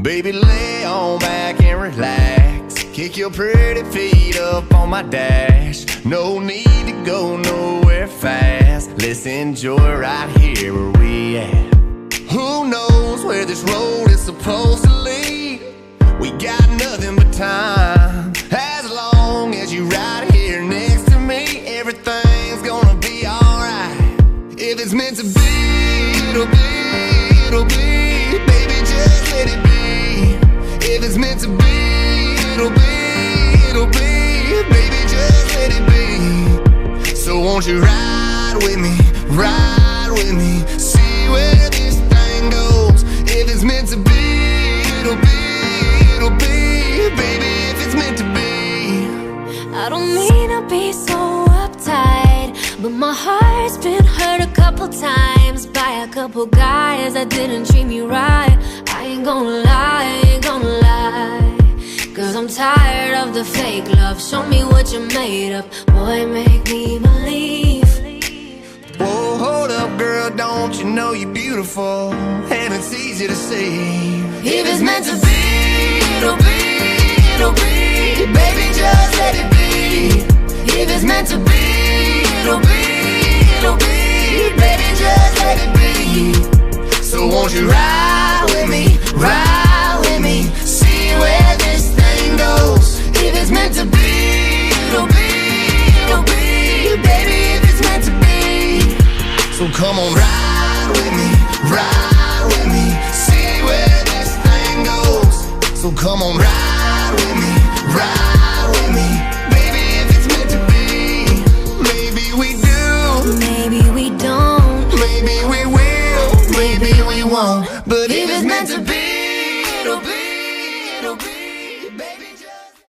Baby, lay on back and relax. Kick your pretty feet up on my dash. No need to go nowhere fast. Let's enjoy right here where we at. Who knows where this road is supposed to lead? We got nothing but time. As long as you right here next to me, everything's gonna be alright. If it's meant to be, it'll be, it'll be. Baby, just let it be. If it's meant to be, it'll be, it'll be. Baby, just let it be. So won't you ride with me, ride with me, see where this thing goes. If it's meant to be, it'll be, it'll be. Baby, if it's meant to be. I don't mean to be so uptight, but my heart's been hurt a couple times by a couple guys that didn't treat me right. I ain't gonna lie, I ain't gonna lie, 'cause I'm tired of the fake love. Show me what you're made of, boy, make me believe. Whoa, hold up, girl, don't you know you're beautiful? And it's easy to see. If it's meant to be, it'll be, it'll be. Baby, just let it be. If it's meant to be, it'll be, it'll be. Baby, just let it be. So won't you ride with me, ride with me, see where this thing goes. If it's meant to be, it'll be, it'll be. Baby, if it's meant to be. So come on, ride with me, ride with me, see where this thing goes. So come on, ride with me, ride with me. Baby, if it's meant to be, maybe we do, Maybe we don't, maybe we will, maybe we won't. But if it's meant to be, it'll be, it'll be.